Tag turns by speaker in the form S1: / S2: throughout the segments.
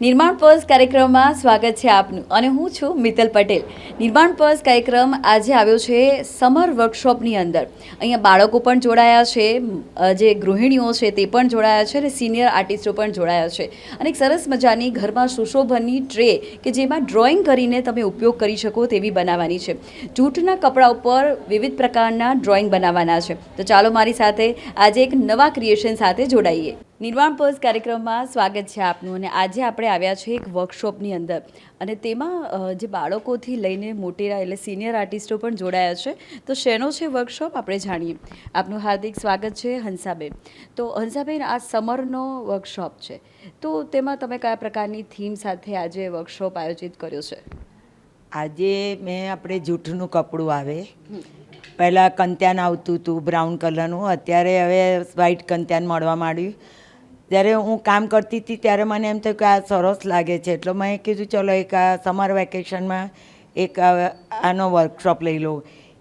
S1: નિર્માણ પર્સ કાર્યક્રમમાં સ્વાગત છે આપનું અને હું છું મિત્તલ પટેલ. નિર્માણ પર્સ કાર્યક્રમ આજે આવ્યો છે સમર વર્કશોપની અંદર. અહીંયા બાળકો પણ જોડાયા છે, જે ગૃહિણીઓ છે તે પણ જોડાયા છે અને સિનિયર આર્ટિસ્ટો પણ જોડાયા છે. અને એક સરસ મજાની ઘરમાં સુશોભનની ટ્રે કે જેમાં ડ્રોઈંગ કરીને તમે ઉપયોગ કરી શકો તેવી બનાવવાની છે. જૂઠના કપડા ઉપર વિવિધ પ્રકારના ડ્રોઈંગ બનાવવાના છે. તો ચાલો મારી સાથે આજે એક નવા ક્રિએશન સાથે જોડાઈએ. નિર્માણ પર્સ કાર્યક્રમમાં સ્વાગત છે આપનું. અને આજે આપણે આવ્યા છીએ એક વર્કશોપની અંદર અને તેમાં જે બાળકોથી લઈને મોટેરા એટલે સિનિયર આર્ટિસ્ટો પણ જોડાયા છે. તો શેનો છે વર્કશોપ આપણે જાણીએ. આપનું હાર્દિક સ્વાગત છે હંસાબેન. તો હંસાબેન, આ સમરનો વર્કશોપ છે, તો તેમાં તમે કયા પ્રકારની થીમ સાથે આજે વર્કશોપ આયોજિત કર્યો છે?
S2: આજે મેં આપણે જૂઠનું કપડું આવે, પહેલાં કંત્યાન આવતું હતું બ્રાઉન કલરનું, અત્યારે હવે વ્હાઇટ કંત્યાન મળવા માંડ્યું. જ્યારે હું કામ કરતી હતી ત્યારે મને એમ થયું કે આ સરસ લાગે છે, એટલે મેં કીધું ચલો એક આ સમર વેકેશનમાં એક આનો વર્કશોપ લઈ લઉં.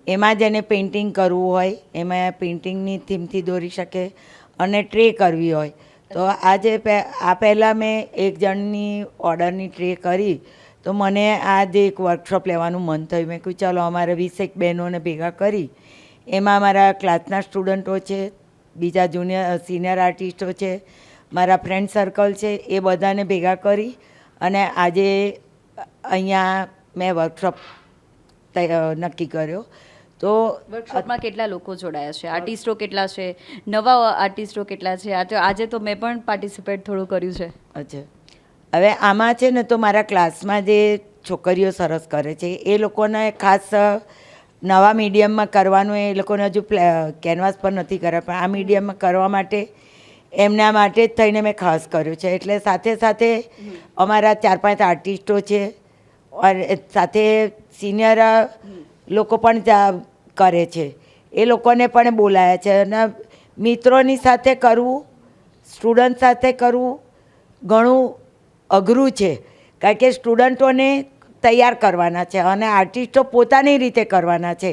S2: એમાં જેને પેઇન્ટિંગ કરવું હોય એમાં પેઇન્ટિંગની થીમથી દોરી શકે અને ટ્રે કરવી હોય તો આજે આ પહેલાં મેં એક જણની ઓર્ડરની ટ્રે કરી તો મને આજે એક વર્કશોપ લેવાનું મન થયું. મેં કહ્યું ચાલો અમારે 20 બહેનોને ભેગા કરી, એમાં મારા ક્લાસના સ્ટુડન્ટો છે, બીજા સિનિયર આર્ટિસ્ટો છે, મારા ફ્રેન્ડ સર્કલ છે, એ બધાને ભેગા કરી અને આજે અહીંયા મેં વર્કશોપ નક્કી કર્યો. તો
S1: વર્કશોપમાં કેટલા લોકો જોડાયા છે? આર્ટિસ્ટો કેટલા છે? નવા આર્ટિસ્ટો કેટલા છે? આજે તો મેં પણ પાર્ટિસિપેટ થોડું કર્યું છે.
S2: અચ્છા, હવે આમાં છે ને તો મારા ક્લાસમાં જે છોકરીઓ સરસ કરે છે એ લોકોને ખાસ નવા મીડિયમમાં કરવાનું, એ લોકોને હજુ કેનવાસ પર નથી કર્યા, પણ આ મીડિયમમાં કરવા માટે એમના માટે જ થઈને મેં ખાસ કર્યું છે. એટલે સાથે સાથે અમારા 4-5 આર્ટિસ્ટો છે અને સાથે સિનિયર લોકો પણ કરે છે, એ લોકોને પણ બોલાયા છે. અને મિત્રોની સાથે કરવું, સ્ટુડન્ટ સાથે કરવું ઘણું અઘરું છે, કારણ કે સ્ટુડન્ટોને તૈયાર કરવાના છે અને આર્ટિસ્ટો પોતાની રીતે કરવાના છે.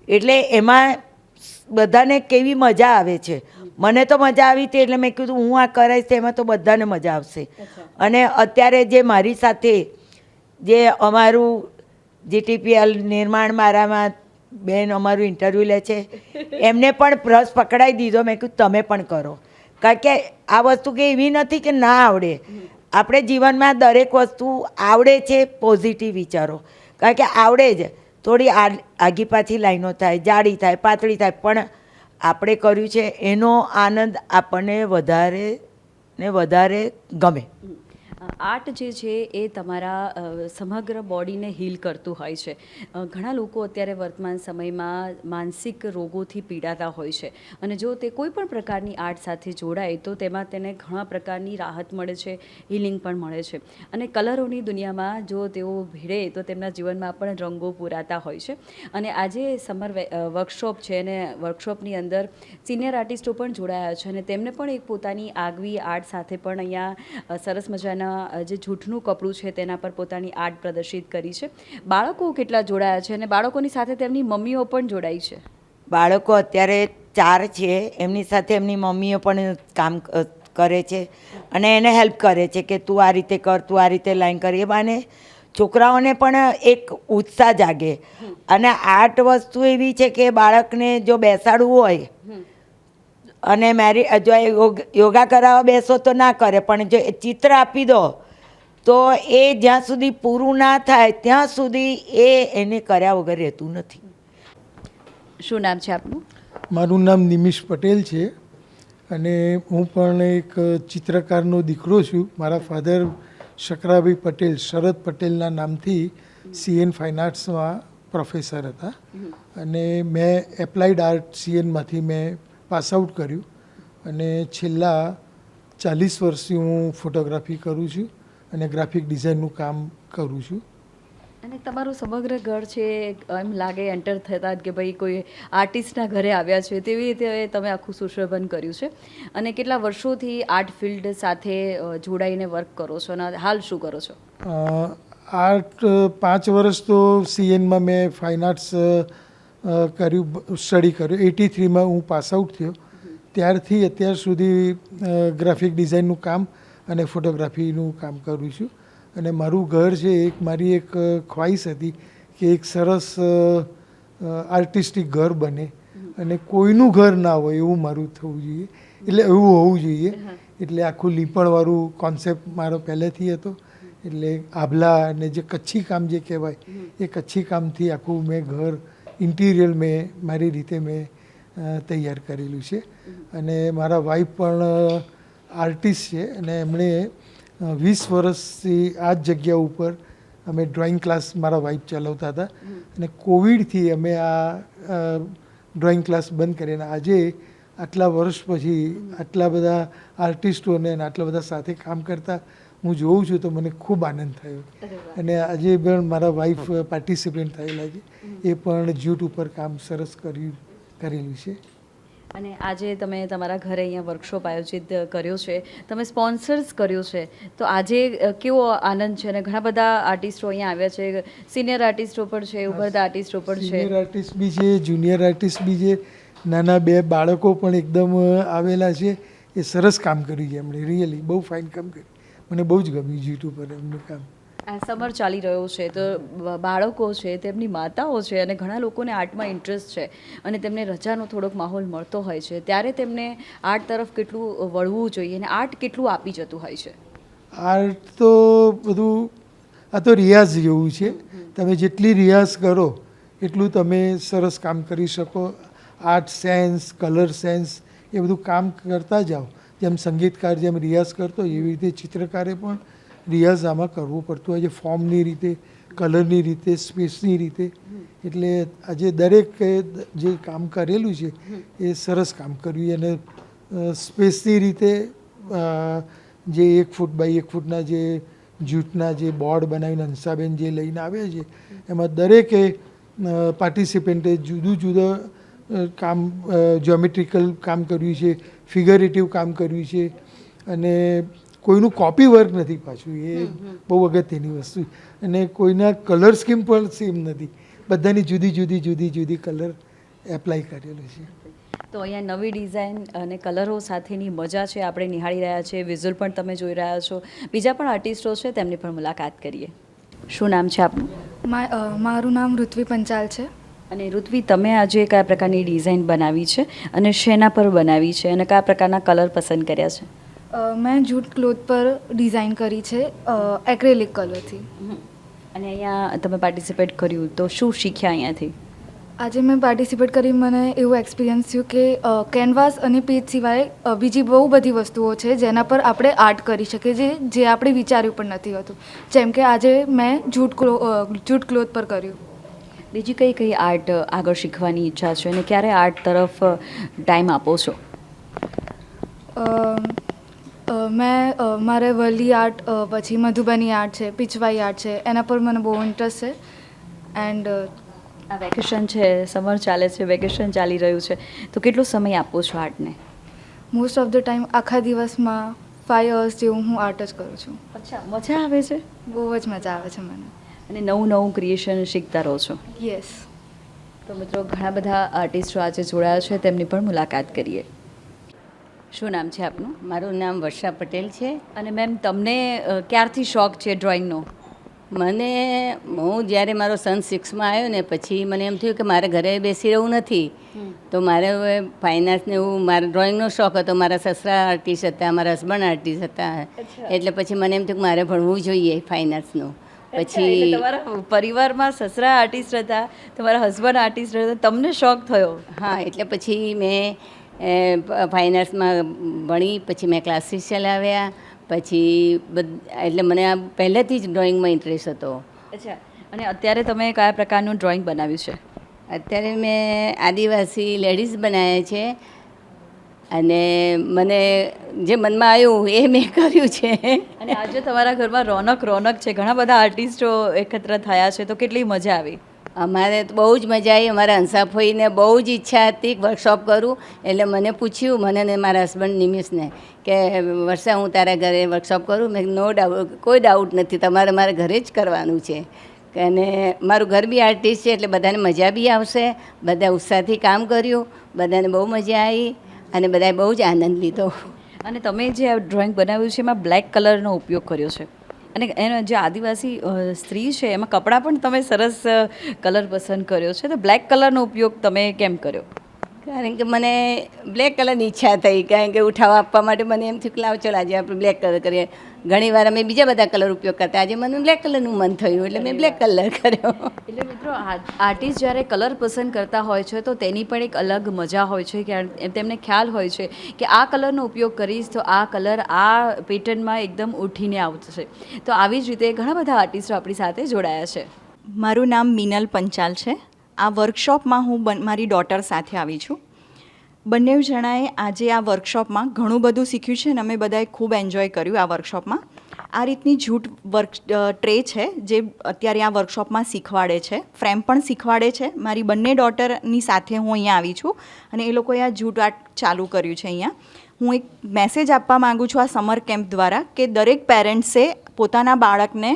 S2: એટલે એમાં બધાને કેવી મજા આવે છે. મને તો મજા આવી હતી એટલે મેં કીધું હું આ કરાવીશ એમાં તો બધાને મજા આવશે. અને અત્યારે જે મારી સાથે જે અમારું જીટીપીએલ નિર્માણ મારામાં બેન અમારું ઇન્ટરવ્યૂ લે છે, એમને પણ બ્રશ પકડાવી દીધો. મેં કીધું તમે પણ કરો, કારણ કે આ વસ્તુ કે એવી નથી કે ના આવડે. આપણે જીવનમાં દરેક વસ્તુ આવડે છે, પોઝિટિવ વિચારો, કારણ કે આવડે જ. થોડી આગી પાછી લાઈનો થાય, જાડી થાય, પાતળી થાય, પણ આપણે કર્યું છે એનો આનંદ આપણને વધારે ને વધારે ગમે.
S1: આર્ટ જે છે એ તમારા સમગ્ર બોડીને હીલ કરતું હોય છે. ઘણા લોકો અત્યારે વર્તમાન સમયમાં માનસિક રોગોથી પીડાતા હોય છે અને જો તે કોઈ પણ પ્રકારની આર્ટ સાથે જોડાય તો તેમાં તેને ઘણા પ્રકારની રાહત મળે છે, હિલિંગ પણ મળે છે. અને કલરોની દુનિયામાં જો તેઓ ભીડે તો તેમના જીવનમાં પણ રંગો પૂરાતા હોય છે. અને આજે સમર વર્કશોપ છે અને વર્કશોપની અંદર સિનિયર આર્ટિસ્ટો પણ જોડાયા છે અને તેમને પણ એક પોતાની આગવી આર્ટ સાથે પણ અહીંયા સરસ મજાના જે જૂઠનું કપડું છે તેના પર પોતાની આર્ટ પ્રદર્શિત કરી છે. બાળકો કેટલા જોડાયા છે અને બાળકોની સાથે તેમની મમ્મીઓ પણ જોડાઈ છે?
S2: બાળકો અત્યારે 4 છે, એમની સાથે એમની મમ્મીઓ પણ કામ કરે છે અને એને હેલ્પ કરે છે કે તું આ રીતે કર, તું આ રીતે લાઈન કર. એ બાને છોકરાઓને પણ એક ઉત્સાહ જાગે. અને આર્ટ વસ્તુ એવી છે કે બાળકને જો બેસાડવું હોય અને જો યોગા કરાવવા બેસો તો ના કરે, પણ જો ચિત્ર આપી દો તો એ જ્યાં સુધી પૂરું ના થાય ત્યાં સુધી એને કર્યા વગર રહેતું નથી.
S1: શું નામ છે આપનું?
S3: મારું નામ નિમિષ પટેલ છે અને હું પણ એક ચિત્રકારનો દીકરો છું. મારા ફાધર શકરાભાઈ પટેલ, શરદ પટેલના નામથી CN ફાઇન આર્ટ્સમાં પ્રોફેસર હતા અને મેં એપ્લાઇડ આર્ટ CNમાંથી મેં પાસ આઉટ કર્યું અને છેલ્લા 40 વર્ષથી હું ફોટોગ્રાફી કરું છું અને ગ્રાફિક ડિઝાઇનનું કામ કરું છું.
S1: અને તમારું સમગ્ર ઘર છે એમ લાગે એન્ટર થતા કે ભાઈ કોઈ આર્ટિસ્ટના ઘરે આવ્યા છે તેવી રીતે તમે આખું સુશોભન કર્યું છે. અને કેટલા વર્ષોથી આર્ટ ફિલ્ડ સાથે જોડાઈને વર્ક કરો છો અને હાલ શું કરો છો?
S3: આર્ટ 5 વર્ષ તો CNમાં મેં ફાઇન આર્ટ્સ કર્યું, સ્ટડી કર્યું. 83માં હું પાસ આઉટ થયો. ત્યારથી અત્યાર સુધી ગ્રાફિક ડિઝાઇનનું કામ અને ફોટોગ્રાફીનું કામ કરું છું. અને મારું ઘર છે એક મારી એક ખ્વાહિશ હતી કે એક સરસ આર્ટિસ્ટિક ઘર બને અને કોઈનું ઘર ના હોય એવું મારું થવું જોઈએ, એટલે એવું હોવું જોઈએ. એટલે આખું લીપણવાળું કોન્સેપ્ટ મારો પહેલેથી હતો. એટલે આભલા અને જે કચ્છી કામ જે કહેવાય એ કચ્છી કામથી આખું મેં ઘર ઇન્ટિરિયર મેં મારી રીતે મેં તૈયાર કરેલું છે. અને મારા વાઈફ પણ આર્ટિસ્ટ છે અને એમણે 20 વર્ષથી આ જ જગ્યા ઉપર અમે ડ્રોઈંગ ક્લાસ મારા વાઈફ ચલાવતા હતા અને કોવિડથી અમે આ ડ્રોઈંગ ક્લાસ બંધ કરીને આજે આટલા વર્ષ પછી આટલા બધા આર્ટિસ્ટોને અને આટલા બધા સાથે કામ કરતા હું જોઉં છું તો મને ખૂબ આનંદ થયો. અને આજે પણ મારા વાઈફ પાર્ટિસિપેન્ટ થયેલા છે, એ પણ જ્યુટ ઉપર કામ સરસ કરેલું છે.
S1: અને આજે તમે તમારા ઘરે અહીંયા વર્કશોપ આયોજિત કર્યો છે, તમે સ્પોન્સર્સ કર્યો છે, તો આજે કેવો આનંદ છે? અને ઘણા બધા આર્ટિસ્ટો અહીંયા આવ્યા છે, સિનિયર આર્ટિસ્ટો પણ છે, ઉભરતા આર્ટિસ્ટો પણ છે,
S3: સિનિયર આર્ટિસ્ટ બી છે, જુનિયર આર્ટિસ્ટ બી છે, નાના 2 બાળકો પણ એકદમ આવેલા છે. એ સરસ કામ કર્યું છે એમણે, રિયલી બહુ ફાઇન કામ કર્યું. મને બહુ જ ગમ્યું જીટ ઉપર એમનું કામ.
S1: આ સમર ચાલી રહ્યો છે તો બાળકો છે, તેમની માતાઓ છે અને ઘણા લોકોને આર્ટમાં ઇન્ટરેસ્ટ છે અને તેમને રજાનો થોડોક માહોલ મળતો હોય છે, ત્યારે તેમને આર્ટ તરફ કેટલું વળવું જોઈએ અને આર્ટ કેટલું આપી જતું હોય છે?
S3: આર્ટ તો બધું આ તો રિયાઝ જેવું છે. તમે જેટલી રિયાઝ કરો એટલું તમે સરસ કામ કરી શકો. આર્ટ સેન્સ, કલર સેન્સ એ બધું કામ કરતા જાઓ. જેમ સંગીતકાર જેમ રિયાઝ કરતો એવી રીતે ચિત્રકારે પણ રિયાઝ આમાં કરવું પડતું હોય છે, ફોર્મની રીતે, કલરની રીતે, સ્પેસની રીતે. એટલે આજે દરેક જે કામ કરેલું છે એ સરસ કામ કર્યું. અને સ્પેસની રીતે જે 1 ફૂટ બાય 1 ફૂટના જે જૂટના જે બોર્ડ બનાવીને હંસાબેન જે લઈને આવ્યા છે એમાં દરેકે પાર્ટિસિપેન્ટે જુદું જુદું કામ, જ્યોમેટ્રિકલ કામ કર્યું છે, ફિગરેટિવ કામ કર્યું છે અને કોઈનું કોપી વર્ક નથી પાછું, એ બહુ અગત્યની વસ્તુ. અને કોઈના કલર સ્કીમ પણ સેમ નથી, બધાની જુદી જુદી જુદી જુદી કલર એપ્લાય કરેલો છે.
S1: તો અહીંયા નવી ડિઝાઇન અને કલરો સાથેની મજા છે, આપણે નિહાળી રહ્યા છીએ, વિઝ્યુઅલ પણ તમે જોઈ રહ્યા છો. બીજા પણ આર્ટિસ્ટો છે, તેમની પણ મુલાકાત કરીએ. શું નામ છે આપનું?
S4: મારું નામ ઋત્વી પંચાલ છે.
S1: અને ઋત્વી, તમે આજે કયા પ્રકારની ડિઝાઇન બનાવી છે અને શેના પર બનાવી છે અને કયા પ્રકારના કલર પસંદ કર્યા છે?
S4: મેં જૂટ ક્લોથ પર ડિઝાઇન કરી છે એક્રેલિક કલરથી.
S1: અને અહીંયા તમે પાર્ટિસિપેટ કર્યું તો શું શીખ્યા અહીંયાથી?
S4: આજે મેં પાર્ટિસિપેટ કરી મને એવું એક્સપિરિયન્સ થયું કે કેનવાસ અને પેજ સિવાય બીજી બહુ બધી વસ્તુઓ છે જેના પર આપણે આર્ટ કરી શકીએ, જે આપણે વિચાર્યું પણ નથી હોતું. જેમ કે આજે મેં જૂટ ક્લોથ પર કર્યું.
S1: બીજી કઈ કઈ આર્ટ આગળ શીખવાની ઈચ્છા છે અને ક્યારે આર્ટ તરફ ટાઈમ આપો છો?
S4: મેં મારે વરલી આર્ટ, પછી મધુબની આર્ટ છે, પીછવાઈ આર્ટ છે, એના પર મને બહુ ઇન્ટરેસ્ટ છે. એન્ડ
S1: આ વેકેશન છે, સમર ચાલે છે, વેકેશન ચાલી રહ્યું છે, તો કેટલો સમય આપો છો આર્ટને?
S4: મોસ્ટ ઓફ ધ ટાઈમ આખા દિવસમાં 5 hours જેવું હું આર્ટ જ કરું છું.
S1: અચ્છા, મજા આવે છે?
S4: બહુ જ મજા આવે છે મને.
S1: અને નવું નવું ક્રિએશન શીખતા રહો છો?
S4: યસ.
S1: તો મિત્રો, ઘણા બધા આર્ટિસ્ટો આજે જોડાયા છે, તેમની પણ મુલાકાત કરીએ. શું નામ છે આપનું?
S5: મારું નામ વર્ષા પટેલ છે.
S1: અને મેમ, તમને ક્યારથી શોખ છે ડ્રોઈંગનો?
S5: હું જ્યારે મારો સન 6માં આવ્યો ને પછી મને એમ થયું કે મારે ઘરે બેસી રહેવું નથી, તો મારે હવે ફાઇન આર્ટ્સને એવું, મારે ડ્રોઈંગનો શોખ હતો. મારા સસરા આર્ટિસ્ટ હતા, મારા હસબન્ડ આર્ટિસ્ટ હતા, એટલે પછી મને એમ થયું કે મારે ભણવું જોઈએ ફાઇન આર્ટ્સનું. પછી
S1: તમારા પરિવારમાં સસરા આર્ટિસ્ટ હતા, તમારા હસબન્ડ આર્ટિસ્ટ હતા, તમને શોખ થયો?
S5: હા, એટલે પછી મેં ફાઇન આર્ટ્સમાં ભણી, પછી મેં ક્લાસીસ ચલાવ્યા. પછી એટલે મને આ પહેલેથી જ ડ્રોઈંગમાં ઇન્ટરેસ્ટ હતો.
S1: અચ્છા, અને અત્યારે તમે કયા પ્રકારનું ડ્રોઈંગ બનાવ્યું છે?
S5: અત્યારે મેં આદિવાસી લેડીઝ બનાવ્યા છે અને મને જે મનમાં આવ્યું એ મેં કર્યું છે.
S1: અને આજે તમારા ઘરમાં રોનક છે, ઘણા બધા આર્ટિસ્ટો એકત્ર થયા છે, તો કેટલી મજા આવી?
S5: અમારે તો બહુ જ મજા આવી. અમારા હંસાફોઈને બહુ જ ઈચ્છા હતી વર્કશોપ કરું, એટલે મને પૂછ્યું, મને ને મારા હસબન્ડ નિમિષને, કે વર્ષા હું તારા ઘરે વર્કશોપ કરું? મેં નો ડાઉટ, કોઈ ડાઉટ નથી, તમારે મારા ઘરે જ કરવાનું છે. અને મારું ઘર બી આર્ટિસ્ટ છે એટલે બધાને મજા બી આવશે. બધા ઉત્સાહથી કામ કર્યું, બધાને બહુ મજા આવી અને બધાએ બહુ જ આનંદ લીધો.
S1: અને તમે જે ડ્રોઈંગ બનાવ્યું છે એમાં બ્લેક કલરનો ઉપયોગ કર્યો છે, અને એનો જે આદિવાસી સ્ત્રી છે એમાં કપડાં પણ તમે સરસ કલર પસંદ કર્યો છે, તો બ્લેક કલરનો ઉપયોગ તમે કેમ કર્યો?
S5: કારણ કે મને બ્લેક કલરની ઈચ્છા થઈ, કારણ કે ઉઠાવ આપવા માટે મને એમ થયું કે લાવ ચાલ આજે આપણે બ્લેક કલર કરીએ. ઘણી વાર અમે બીજા બધા કલર ઉપયોગ કરતા, આજે મને બ્લેક કલરનું મન થયું એટલે મેં બ્લેક કલર કર્યો.
S1: એટલે મિત્રો આર્ટિસ્ટ જ્યારે કલર પસંદ કરતા હોય છે તો તેની પણ એક અલગ મજા હોય છે કે તેમને ખ્યાલ હોય છે કે આ કલરનો ઉપયોગ કરીશ તો આ કલર આ પેટર્નમાં એકદમ ઉઠીને આવશે. તો આવી જ રીતે ઘણા બધા આર્ટિસ્ટો આપણી સાથે જોડાયા છે.
S6: મારું નામ મિનલ પંચાલ છે. આ વર્કશોપમાં હું મારી ડોટર સાથે આવી છું. બંને જણાએ આજે આ વર્કશોપમાં ઘણું બધું શીખ્યું છે અને અમે બધાએ ખૂબ એન્જોય કર્યું આ વર્કશોપમાં. આ રીતની જૂટ ટ્રે છે જે અત્યારે આ વર્કશોપમાં શીખવાડે છે, ફ્રેમ પણ શીખવાડે છે. મારી બંને ડોટરની સાથે હું અહીંયા આવી છું અને એ લોકોએ આ જૂટ આર્ટ ચાલુ કર્યું છે અહીંયા. હું એક મેસેજ આપવા માગું છું આ સમર કેમ્પ દ્વારા કે દરેક પેરેન્ટ્સે પોતાના બાળકને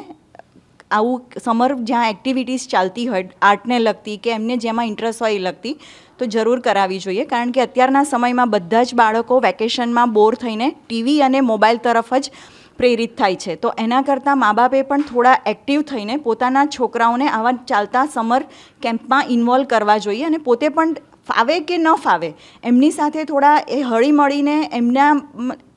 S6: આવું સમર જ્યાં એક્ટિવિટીઝ ચાલતી હોય આર્ટને લગતી કે એમને જેમાં ઇન્ટરેસ્ટ હોય એ લગતી તો જરૂર કરાવવી જોઈએ. કારણ કે અત્યારના સમયમાં બધા જ બાળકો વેકેશનમાં બોર થઈને ટીવી અને મોબાઈલ તરફ જ પ્રેરિત થાય છે. તો એના કરતાં મા બાપે પણ થોડા એક્ટિવ થઈને પોતાના છોકરાઓને આવા ચાલતા સમર કેમ્પમાં ઇન્વોલ્વ કરવા જોઈએ અને પોતે પણ ફાવે કે ન ફાવે એમની સાથે થોડા એ હળીમળીને એમના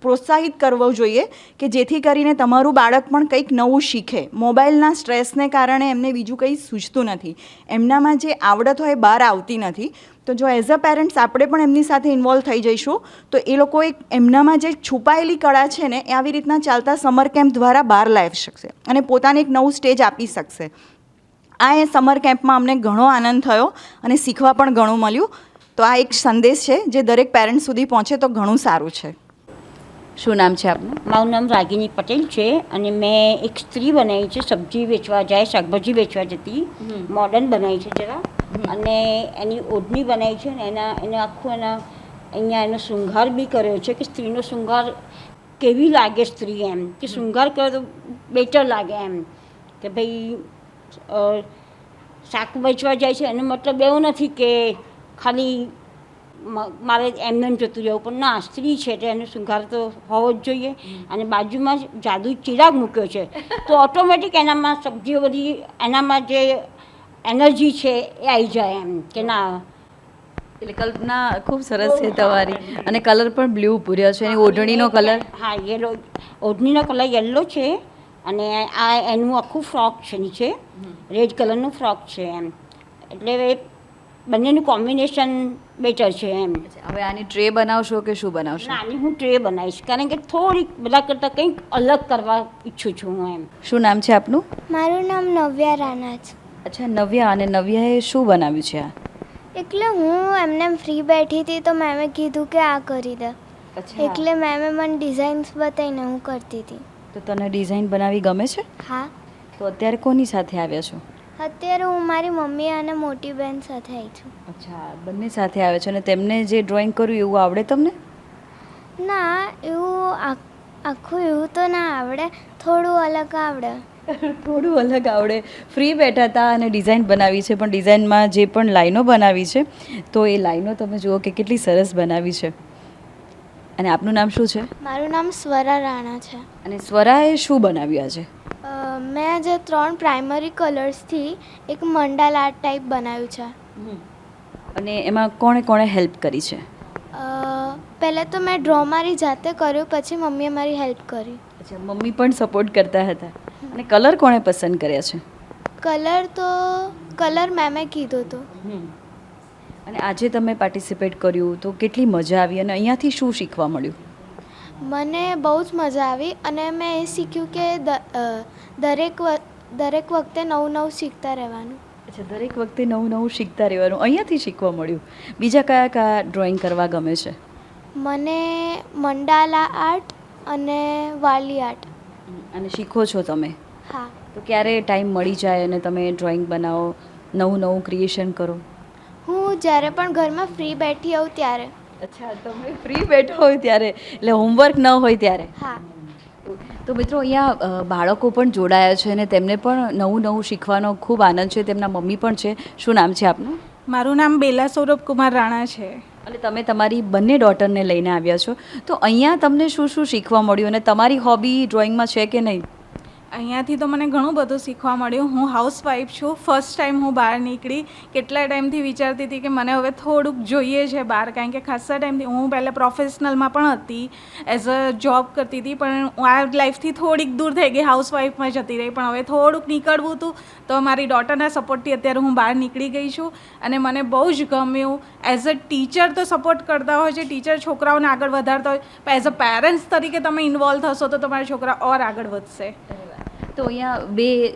S6: પ્રોત્સાહિત કરવો જોઈએ કે જેથી કરીને તમારું બાળક પણ કંઈક નવું શીખે. મોબાઈલના સ્ટ્રેસને કારણે એમને બીજું કંઈ સૂઝતું નથી, એમનામાં જે આવડત હોય બહાર આવતી નથી. તો જો એઝ અ પેરેન્ટ્સ આપણે પણ એમની સાથે ઇન્વોલ્વ થઈ જઈશું તો એ લોકો એમનામાં જે છુપાયેલી કળા છે ને એ આવી રીતના ચાલતા સમર કેમ્પ દ્વારા બહાર લાવી શકશે અને પોતાને એક નવું સ્ટેજ આપી શકશે. આ સમર કેમ્પમાં અમને ઘણો આનંદ થયો અને શીખવા પણ ઘણું મળ્યું. તો આ એક સંદેશ છે જે દરેક પેરેન્ટ્સ સુધી પહોંચે તો ઘણું સારું છે.
S1: શું નામ છે આપનું?
S7: મારું નામ રાગિની પટેલ છે અને મેં એક સ્ત્રી બનાવી છે, સબ્જી વેચવા જાય, શાકભાજી વેચવા જતી, મોડર્ન બનાવી છે જરા. અને એની ઓઢણી બનાવી છે ને એને આખું અહીંયા એનો શૃંગાર બી કર્યો છે કે સ્ત્રીનો શૃંગાર કેવી લાગે સ્ત્રી, એમ કે શૃંગાર કરે તો બેટર લાગે એમ કે ભાઈ શાક વેચવા જાય છે એનો મતલબ એવો નથી કે ખાલી મારે એમને જતું રહેવું, પણ ના, સ્ત્રી છે એટલે એનો શૃંગાર તો હોવો જ જોઈએ. અને બાજુમાં જ જાદુ ચિરાગ મૂક્યો છે તો ઓટોમેટિક એનામાં સબ્જીઓ બધી એનામાં જે એનર્જી છે એ આવી જાય એમ કે ના.
S1: એટલે કલ્પના ખૂબ સરસ છે તમારી. અને કલર પણ બ્લુ પૂર્યો છે, એની ઓઢણીનો કલર?
S7: હા, યલો. ઓઢણીનો કલર યલો છે અને આ એનું આખું ફ્રોક છે, નીચે રેડ કલરનું ફ્રોક છે એમ. એટલે બંનેનું કોમ્બિનેશન બેટર છે એમ.
S1: હવે આની ટ્રે બનાવશો કે શું બનાવશો?
S7: આની હું ટ્રે બનાવીશ કારણ કે થોડીક બધા કરતાં કંઈક અલગ કરવા ઈચ્છું છું હું એમ.
S1: શું નામ છે આપનું?
S8: મારું નામ નવ્યા રાણા છે.
S1: અચ્છા, નવ્યા. અને નવ્યાએ શું બનાવ્યું છે આ?
S8: એટલે હું એમને ફ્રી બેઠી હતી તો મેમે કીધું કે આ કરી દે, એટલે મેમે મને ડિઝાઇન્સ બતાવીને હું કરતી હતી.
S1: તો તને ડિઝાઇન બનાવી ગમે છે?
S8: હા.
S1: તો અત્યારે કોની સાથે આવ્યા છો?
S8: અત્યારે હું મારી મમ્મી અને મોટી બહેન સાથે આવી છું.
S1: અચ્છા, બંને સાથે આવ્યા છો. અને તેમને જે ડ્રોઈંગ કર્યું એવું આવડે તમને?
S8: ના, એવું આખું એવું તો ના આવડે, થોડું અલગ આવડે.
S1: થોડું અલગ આવડે. ફ્રી બેઠા હતા અને ડિઝાઇન બનાવી છે, પણ ડિઝાઇનમાં જે પણ લાઈનો બનાવી છે તો એ લાઈનો તમે જુઓ કે કેટલી સરસ બનાવી છે. અને આપનું નામ શું છે?
S8: મારું નામ સ્વરા રાણા છે.
S1: અને સ્વરાએ શું બનાવ્યું આજે?
S8: મેં આજે 3 પ્રાઇમરી કલર્સથી એક મંડાલ આર્ટ ટાઈપ બનાવ્યું છે.
S1: અને એમાં કોણે કોણે હેલ્પ કરી છે?
S8: પહેલાં તો મેં ડ્રો મારી જાતે કર્યું, પછી મમ્મીએ મારી હેલ્પ કરી.
S1: અચ્છા, મમ્મી પણ સપોર્ટ કરતા હતા. અને કલર કોણે પસંદ કર્યા છે?
S8: કલર મેમે કીધું હતું.
S1: અને આજે તમે પાર્ટિસિપેટ કર્યું તો કેટલી મજા આવી અને અહીંયાથી શું શીખવા મળ્યું?
S8: મને બહુ જ મજા આવી અને મેં એ શીખ્યું કે દરેક વખતે નવું શીખતા રહેવાનું.
S1: અચ્છા, દરેક વખતે નવું શીખતા રહેવાનું અહીંયાથી શીખવા મળ્યું. બીજા કયા કયા ડ્રોઈંગ કરવા ગમે છે?
S8: મને મંડાલા આર્ટ અને વાલી આર્ટ.
S1: અને શીખો છો તમે?
S8: હા.
S1: તો ક્યારે ટાઈમ મળી જાય અને તમે ડ્રોઈંગ બનાવો, નવું ક્રિએશન કરો?
S8: હું જ્યારે પણ ઘરમાં ફ્રી બેઠી હોઉં ત્યારે.
S1: અચ્છા, તમે ફ્રી બેઠો હોય ત્યારે, એટલે હોમવર્ક ન હોય ત્યારે?
S8: હા.
S1: તો મિત્રો અહીંયા બાળકો પણ જોડાયા છે અને તેમને પણ નવું શીખવાનો ખૂબ આનંદ છે. તેમના મમ્મી પણ છે. શું નામ છે આપનું?
S9: મારું નામ બેલા સૌરભ કુમાર રાણા છે.
S1: અને તમે તમારી બંને ડોટરને લઈને આવ્યા છો, તો અહીંયા તમને શું શીખવા મળ્યું અને તમારી હોબી ડ્રોઈંગમાં છે કે નહીં?
S9: અહીંયાથી તો મને ઘણું બધું શીખવા મળ્યું. હું હાઉસવાઈફ છું. ફર્સ્ટ ટાઈમ હું બહાર નીકળી. કેટલા ટાઈમથી વિચારતી હતી કે મને હવે થોડુંક જોઈએ છે બહાર, કારણ કે ખાસા ટાઈમથી હું પહેલાં પ્રોફેશનલમાં પણ હતી, એઝ અ જોબ કરતી હતી, પણ હું આ લાઈફથી થોડીક દૂર થઈ ગઈ, હાઉસવાઈફમાં જતી રહી. પણ હવે થોડુંક નીકળવું હતું તો મારી ડોટરના સપોર્ટથી અત્યારે હું બહાર નીકળી ગઈ છું અને મને બહુ જ ગમ્યું. એઝ અ ટીચર તો સપોર્ટ કરતા હોય છે, ટીચર છોકરાઓને આગળ વધારતા હોય, પણ એઝ અ પેરેન્ટ્સ તરીકે તમે ઇન્વોલ્વ થશો તો તમારા છોકરા ઓર આગળ વધશે.
S1: તો અહીંયા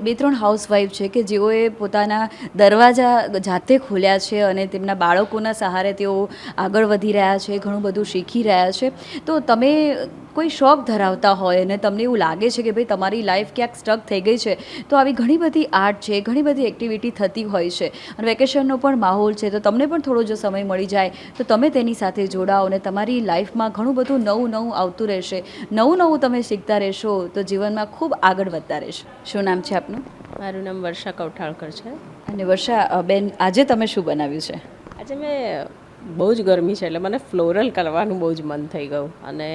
S1: બે ત્રણ હાઉસવાઈફ છે કે જેઓએ પોતાના દરવાજા જાતે ખોલ્યા છે અને તેમના બાળકોના સહારે તેઓ આગળ વધી રહ્યા છે, ઘણું બધું શીખી રહ્યા છે. તો તમે કોઈ શોખ ધરાવતા હોય અને તમને એવું લાગે છે કે ભાઈ તમારી લાઈફ ક્યાંક સ્ટક થઈ ગઈ છે, તો આવી ઘણી બધી આર્ટ છે, ઘણી બધી એક્ટિવિટી થતી હોય છે અને વેકેશનનો પણ માહોલ છે, તો તમને પણ થોડો જો સમય મળી જાય તો તમે તેની સાથે જોડાઓ અને તમારી લાઈફમાં ઘણું બધું નવું આવતું રહેશે, નવું તમે શીખતા રહેશો તો જીવનમાં ખૂબ આગળ વધતા રહેશે. શું નામ છે આપનું?
S10: મારું નામ વર્ષા કૌઠાળકર છે.
S1: અને વર્ષા બેન, આજે તમે શું બનાવ્યું છે?
S10: આજે મેં બહુ જ ગરમી છે એટલે મને ફ્લોરલ કરવાનું બહુ જ મન થઈ ગયું અને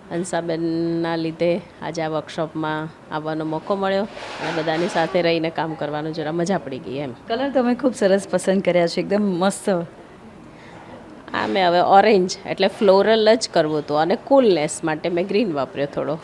S10: હંસાબેનના લીધે આજે આ વર્કશોપમાં આવવાનો મોકો મળ્યો અને બધાની સાથે રહીને કામ કરવાનું જરા મજા પડી ગઈ એમ.
S1: કલર તમે ખૂબ સરસ પસંદ કર્યા છે, એકદમ મસ્ત.
S10: આ મેં હવે ઓરેન્જ એટલે ફ્લોરલ જ કરવું હતું અને કુલનેસ માટે મેં ગ્રીન વાપર્યો થોડો.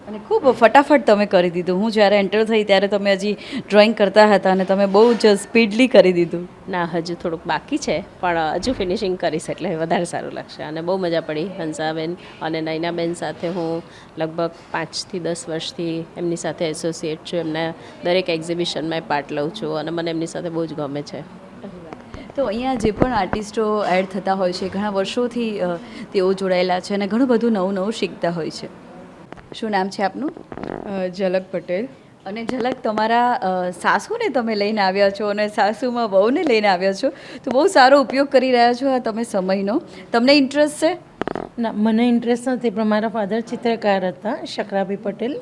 S1: અને ખૂબ ફટાફટ તમે કરી દીધું. હું જ્યારે એન્ટર થઈ ત્યારે તમે હજી ડ્રોઈંગ કરતા હતા અને તમે બહુ જ સ્પીડલી કરી દીધું.
S10: ના, હજુ થોડુંક બાકી છે પણ હજુ ફિનિશિંગ કરીશ એટલે વધારે સારું લાગશે. અને બહુ મજા પડી. હંસાબેન અને નૈનાબેન સાથે હું લગભગ 5 થી 10 વર્ષથી એમની સાથે એસોસિએટ છું. એમના દરેક એક્ઝિબિશનમાં પાર્ટ લઉં છું અને મને એમની સાથે બહુ જ ગમે છે.
S1: તો અહીંયા જે પણ આર્ટિસ્ટો એડ થતા હોય છે, ઘણા વર્ષોથી તેઓ જોડાયેલા છે અને ઘણું બધું નવું શીખતા હોય છે. શું નામ છે આપનું?
S11: ઝલક પટેલ.
S1: અને ઝલક, તમારા સાસુને તમે લઈને આવ્યા છો અને સાસુમાં વહુને લઈને આવ્યા છો, તો બહુ સારો ઉપયોગ કરી રહ્યા છો આ તમે સમયનો. તમને ઇન્ટરેસ્ટ છે?
S12: ના, મને ઇન્ટરેસ્ટ નથી, પણ મારા ફાધર ચિત્રકાર હતા, શકરાભાઈ પટેલ.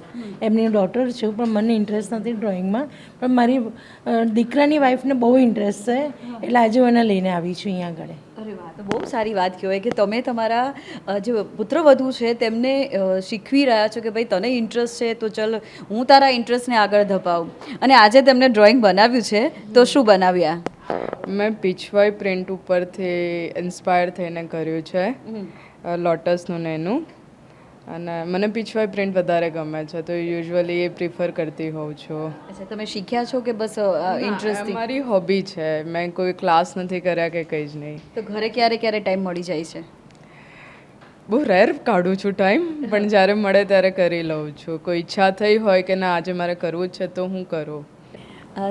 S12: એમની ડોટર છું, પણ મને ઇન્ટરેસ્ટ નથી ડ્રોઈંગમાં. પણ મારી દીકરાની વાઈફને બહુ ઇન્ટરેસ્ટ છે એટલે આજે હું એને લઈને આવી છું અહીંયા આગળ.
S1: અરે વાહ, તો બહુ સારી વાત કહેવાય કે તમે તમારા જે પુત્રવધુ છે તેમને શીખવી રહ્યા છો કે ભાઈ તને ઇન્ટરેસ્ટ છે તો ચલ હું તારા ઇન્ટરેસ્ટને આગળ ધપાવું. અને આજે તેમને ડ્રોઈંગ બનાવ્યું છે, તો શું બનાવ્યા?
S11: મેં પીચવાઈ પ્રિન્ટ ઉપરથી ઇન્સ્પાયર થઈને કર્યું છે, લોટસનું ને એનું. અને મને પીચવાઈ પ્રિન્ટ વધારે ગમે છે તો યુઝ્યુઅલી એ પ્રિફર કરતી હોઉં છું.
S1: અચ્છા, તમે શીખ્યા છો કે બસ ઇન્ટરેસ્ટ?
S11: મારી હોબી છે, મેં કોઈ ક્લાસ નથી કર્યા કે કંઈ જ નહીં.
S1: તો ઘરે ક્યારે ટાઈમ મળી જાય છે?
S11: બહુ રેર કાઢું છું ટાઈમ, પણ જ્યારે મળે ત્યારે કરી લઉં છું. કોઈ ઈચ્છા થઈ હોય કે ના આજે મારે કરવું જ છે તો હું કરું.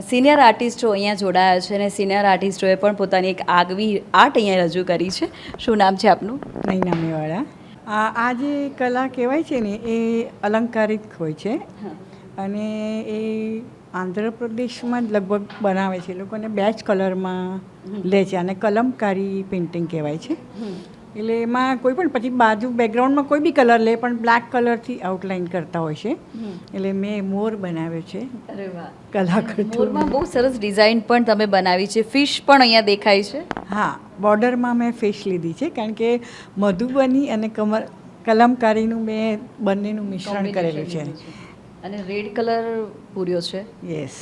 S1: સિનિયર આર્ટિસ્ટો અહીંયા જોડાયા છે અને સિનિયર આર્ટિસ્ટોએ પણ પોતાની એક આગવી આર્ટ અહીંયા રજૂ કરી છે. શું નામ છે આપનું?
S13: નૈના મેવાડા. આ જે કલા કહેવાય છે ને એ અલંકારિક હોય છે અને એ આંધ્રપ્રદેશમાં જ લગભગ બનાવે છે. એ લોકોને બેચ કલરમાં લે છે અને કલમકારી પેઇન્ટિંગ કહેવાય છે. એટલે એમાં કોઈ પણ પછી બાજુ બેકગ્રાઉન્ડમાં કોઈ બી કલર લે પણ બ્લેક કલરથી આઉટલાઇન કરતા હોય છે. એટલે મેં મોર બનાવ્યો છે.
S1: અરે વાહ,
S13: કલાકૃતિ.
S1: મોરમાં બહુ સરસ ડિઝાઇન પણ તમે બનાવી છે. ફિશ પણ અહીંયા દેખાય છે.
S13: હા, બોર્ડરમાં મેં ફિશ લીધી છે કારણ કે મધુબની અને કલમકારીનું મેં બંનેનું મિશ્રણ કરેલું છે.
S1: અને રેડ કલર પૂર્યો છે.
S13: યસ,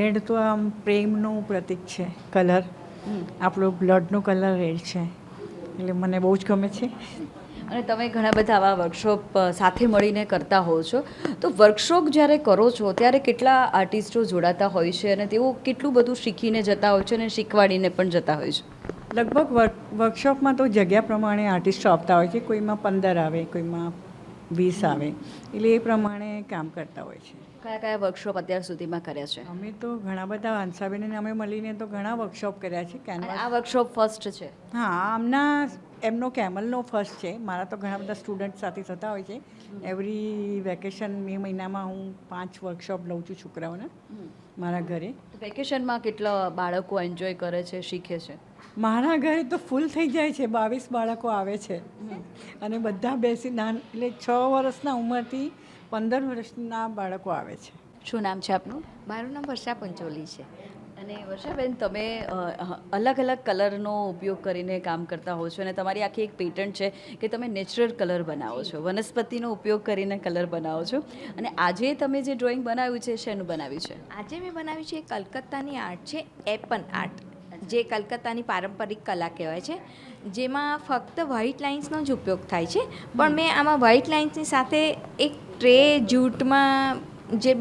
S13: રેડ તો આમ પ્રેમનું પ્રતીક છે કલર. આપણો બ્લડનો કલર રેડ છે એટલે મને બહુ જ ગમે છે.
S1: અને તમે ઘણા બધા આવા વર્કશોપ સાથે મળીને કરતા હો છો, તો વર્કશોપ જ્યારે કરો છો ત્યારે કેટલા આર્ટિસ્ટો જોડાતા હોય છે અને તેઓ કેટલું બધું શીખીને જતા હોય છે અને શીખવાડીને પણ જતા હોય છે?
S13: લગભગ વર્કશોપમાં તો જગ્યા પ્રમાણે આર્ટિસ્ટો આપતા હોય છે. કોઈમાં 15 આવે, કોઈમાં 20 આવે, એટલે એ પ્રમાણે કામ કરતા હોય છે.
S1: કયા વર્કશોપ અત્યાર સુધીમાં કર્યા છે?
S13: અમે તો ઘણા બધા, હંસાબેન અમે મળીને તો ઘણા વર્કશોપ કર્યા છે.
S1: આ વર્કશોપ ફર્સ્ટ છે?
S13: હા, એમનો કેમલનો ફર્સ્ટ છે. મારા તો ઘણા બધા સ્ટુડન્ટ સાથે થતા હોય છે. એવરી વેકેશન મે મહિનામાં હું 5 વર્કશોપ લઉં છું છોકરાઓને મારા ઘરે.
S1: વેકેશનમાં કેટલા બાળકો એન્જોય કરે છે, શીખે છે?
S13: મારા ઘરે તો ફૂલ થઈ જાય છે. 22 બાળકો આવે છે અને બધા બેસી એટલે 6 વર્ષના ઉંમરથી 15 વર્ષના બાળકો આવે છે.
S1: શું નામ છે આપનું?
S14: મારું નામ વર્ષા પંચોલી છે.
S1: અને વર્ષાબેન તમે અલગ અલગ કલરનો ઉપયોગ કરીને કામ કરતા હો છો અને તમારી આખી એક પેટન્ટ છે કે તમે નેચરલ કલર બનાવો છો, વનસ્પતિનો ઉપયોગ કરીને કલર બનાવો છો. અને આજે તમે જે ડ્રોઈંગ બનાવ્યું છે શેનું બનાવ્યું છે?
S14: આજે મેં બનાવ્યું છે કલકત્તાની આર્ટ છે, એપન આર્ટ, જે કલકત્તાની પારંપરિક કલા કહેવાય છે, જેમાં ફક્ત વ્હાઇટ લાઇન્સનો જ ઉપયોગ થાય છે. પણ મેં આમાં વ્હાઇટ લાઇન્સની સાથે એક ટ્રે જૂટમાં જે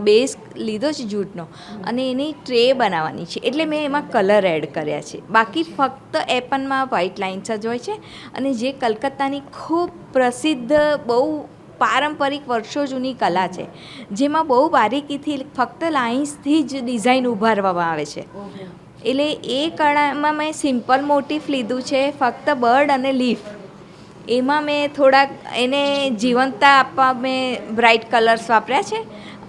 S14: બેઝ લીધો છે જૂટનો અને એની ટ્રે બનાવવાની છે, એટલે મેં એમાં કલર એડ કર્યા છે. બાકી ફક્ત એપનમાં વ્હાઇટ લાઇન્સ જ હોય છે. અને જે કલકત્તાની ખૂબ પ્રસિદ્ધ બહુ પારંપરિક વર્ષો જૂની કલા છે, જેમાં બહુ બારીકીથી ફક્ત લાઇન્સથી જ ડિઝાઇન ઉભારવામાં આવે છે. એટલે એ કળામાં મેં સિમ્પલ મોટિફ લીધું છે, ફક્ત બર્ડ અને લીફ. એમાં મેં થોડાક એને જીવંતતા આપવા મેં બ્રાઇટ કલર્સ વાપર્યા છે.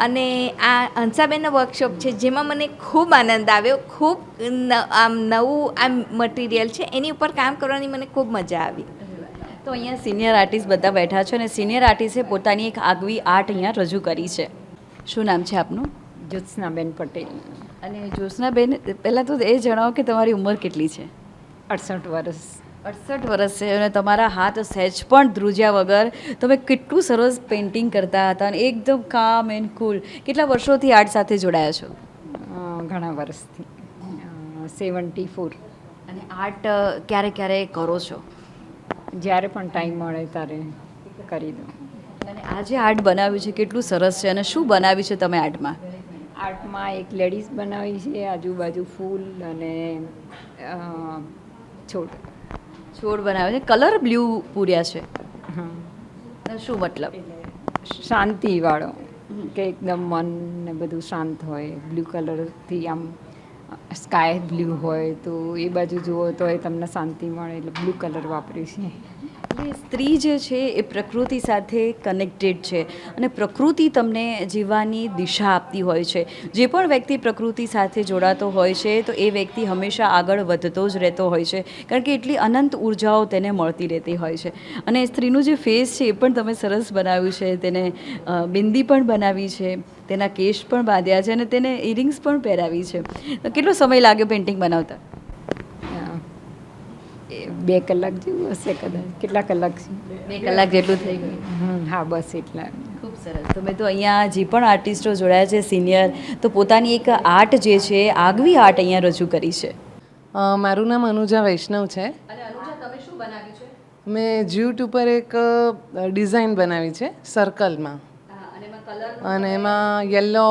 S14: અને આ હંસાબેનનો વર્કશોપ છે, જેમાં મને ખૂબ આનંદ આવ્યો. ખૂબ આમ નવું આમ મટીરિયલ છે, એની ઉપર કામ કરવાની મને ખૂબ મજા આવી.
S1: તો અહીંયા સિનિયર આર્ટિસ્ટ બધા બેઠા છે અને સિનિયર આર્ટિસ્ટે પોતાની એક આગવી આર્ટ અહીંયા રજૂ કરી છે. શું નામ છે આપનું?
S15: જ્યોત્સનાબેન પટેલ.
S1: અને જ્યોત્સનાબેન, પહેલાં તો એ જણાવો કે તમારી ઉંમર કેટલી છે?
S15: 68 વર્ષ.
S1: 68 વર્ષ છે અને તમારા હાથ સહેજ પણ ધ્રુજ્યા વગર તમે કેટલું સરસ પેઇન્ટિંગ કરતા હતા અને એકદમ કામ એન્ડ કુલ. કેટલા વર્ષોથી આર્ટ સાથે જોડાયા છો?
S15: ઘણા વર્ષથી, 74.
S1: અને આર્ટ ક્યારે ક્યારે કરો છો?
S15: જ્યારે પણ ટાઈમ મળે ત્યારે કરી દઉં.
S1: અને આ જે આર્ટ બનાવ્યું છે કેટલું સરસ છે અને શું બનાવ્યું છે તમે આર્ટમાં?
S15: આર્ટમાં એક લેડીઝ બનાવી છે, આજુબાજુ ફૂલ અને છોડ
S1: બનાવ્યો છે. કલર બ્લુ પૂર્યા છે.
S15: હા.
S1: શું મતલબ?
S15: શાંતિવાળો, કે એકદમ મન ને બધું શાંત હોય. બ્લુ કલરથી આમ સ્કાય બ્લુ હોય તો એ બાજુ જુઓ તો એ તમને શાંતિ મળે, એટલે બ્લુ કલર વાપર્યું છે.
S1: એટલે સ્ત્રી જે છે એ પ્રકૃતિ સાથે કનેક્ટેડ છે અને પ્રકૃતિ તમને જીવવાની દિશા આપતી હોય છે. જે પણ વ્યક્તિ પ્રકૃતિ સાથે જોડાતો હોય છે તો એ વ્યક્તિ હંમેશા આગળ વધતો જ રહેતો હોય છે, કારણ કે એટલી અનંત ઉર્જાઓ તેને મળતી રહેતી હોય છે. અને સ્ત્રીનું જે ફેસ છે એ પણ તમે સરસ બનાવ્યું છે. તેને બિંદી પણ બનાવી છે, તેના કેશ પણ બાંધ્યા છે અને તેને ઇયરિંગ્સ પણ પહેરાવી છે. તો કેટલો સમય લાગ્યો પેઇન્ટિંગ બનાવતા?
S15: 2 કલાક જેવું હશે કદાચ. કેટલા કલાક છે?
S1: 2 કલાક જેટલું થઈ ગયું.
S15: હા, બસ એટલા.
S1: ખૂબ સરસ. તમે તો અહીંયા જે પણ આર્ટિસ્ટો જોડાયા છે સિનિયર, તો પોતાની એક આર્ટ જે છે આગવી આર્ટ અહીંયા રજૂ કરી છે.
S16: મારું નામ અનુજા વૈષ્ણવ છે.
S1: અને અનુજા, તમે શું બનાવ્યું છે?
S16: મેં જ્યુટ ઉપર એક ડિઝાઇન બનાવી છે સર્કલમાં, અને એમાં યલો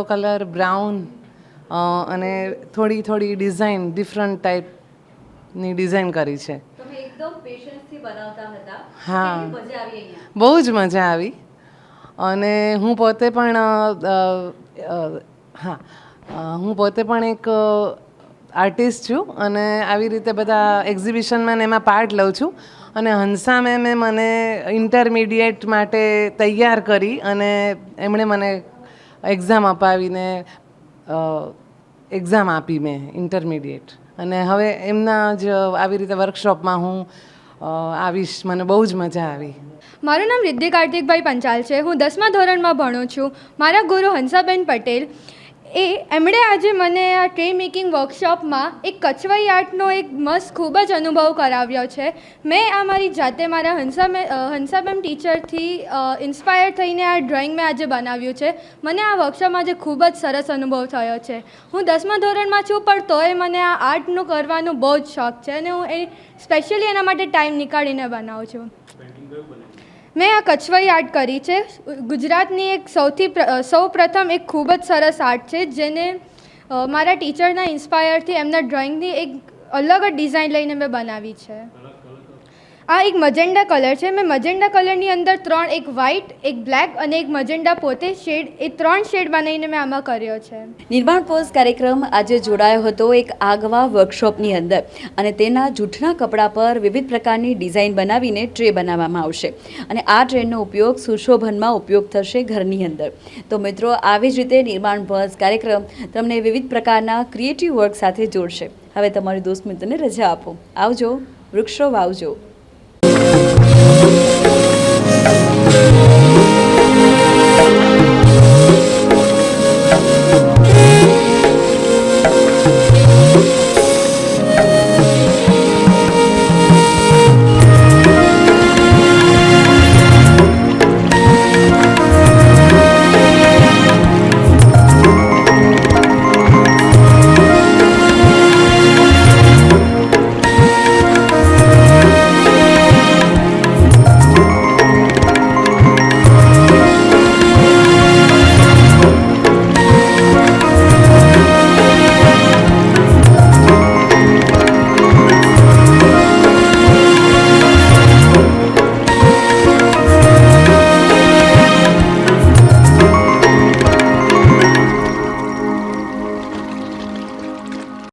S16: કલર, બ્રાઉન અને થોડી થોડી ડિઝાઇન ડિફરન્ટ ટાઈપની ડિઝાઇન કરી છે.
S1: તમે એકદમ પેશન્સથી બનાવતા હતા.
S16: હા,
S1: કેટલી મજા આવી અહીંયા?
S16: બહુ જ મજા આવી. અને હું પોતે પણ એક આર્ટિસ્ટ છું અને આવી રીતે બધા એક્ઝિબિશનમાં ને એમાં પાર્ટ લઉં છું. અને હંસા મેમે મને ઇન્ટરમીડિયેટ માટે તૈયાર કરી અને એમણે મને એક્ઝામ અપાવીને એક્ઝામ આપી મેં ઇન્ટરમીડિયેટ. અને હવે એમના જ આવી રીતે વર્કશોપમાં હું આવીશ. મને બહુ જ મજા આવી.
S17: મારું નામ રિદ્ધિ કાર્તિકભાઈ પંચાલ છે. હું 10મા ધોરણમાં ભણું છું. મારા ગુરુ હંસાબેન પટેલ એમણે આજે મને આ ટ્રે મેકિંગ વર્કશોપમાં એક કચવાઈ આર્ટનો એક મસ્ત ખૂબ જ અનુભવ કરાવ્યો છે. મેં આ મારી જાતે મારા હંસાબેન ટીચરથી ઇન્સ્પાયર થઈને આ ડ્રોઈંગ મેં આજે બનાવ્યું છે. મને આ વર્કશોપમાં આજે ખૂબ જ સરસ અનુભવ થયો છે. હું 10મા ધોરણમાં છું, પણ તોય મને આ આર્ટનું કરવાનું બહુ જ શોખ છે અને હું સ્પેશિયલી એના માટે ટાઈમ નીકાળીને બનાવું છું. મેં આ કચવાઈ આર્ટ કરી છે. ગુજરાતની એક સૌ પ્રથમ એક ખૂબ જ સરસ આર્ટ છે, જેને મારા ટીચરના ઇન્સ્પાયરથી એમના ડ્રોઈંગની એક અલગ જ ડિઝાઇન લઈને મેં બનાવી છે. આ એક મજેન્ડા કલર છે. મેં મજેન્ડા કલરની અંદર 3, એક વ્હાઇટ, એક બ્લેક અને એક મજેન્ડા પોતે શેડ, એ 3 શેડ બનાવીને મેં આમાં કર્યો છે.
S1: નિર્માણ પોઝ કાર્યક્રમ આજે જોડાયો હતો એક આગવા વર્કશોપની અંદર અને તેના જૂઠના કપડા પર વિવિધ પ્રકારની ડિઝાઇન બનાવીને ટ્રે બનાવવામાં આવશે અને આ ટ્રેનો ઉપયોગ સુશોભનમાં ઉપયોગ થશે ઘરની અંદર. તો મિત્રો, આવી જ રીતે નિર્માણ પોઝ કાર્યક્રમ તમને વિવિધ પ્રકારના ક્રિએટિવ વર્ક સાથે જોડશે. હવે તમારી દોસ્ત મિત્રને રજા આપો. આવજો, વૃક્ષો વાવજો.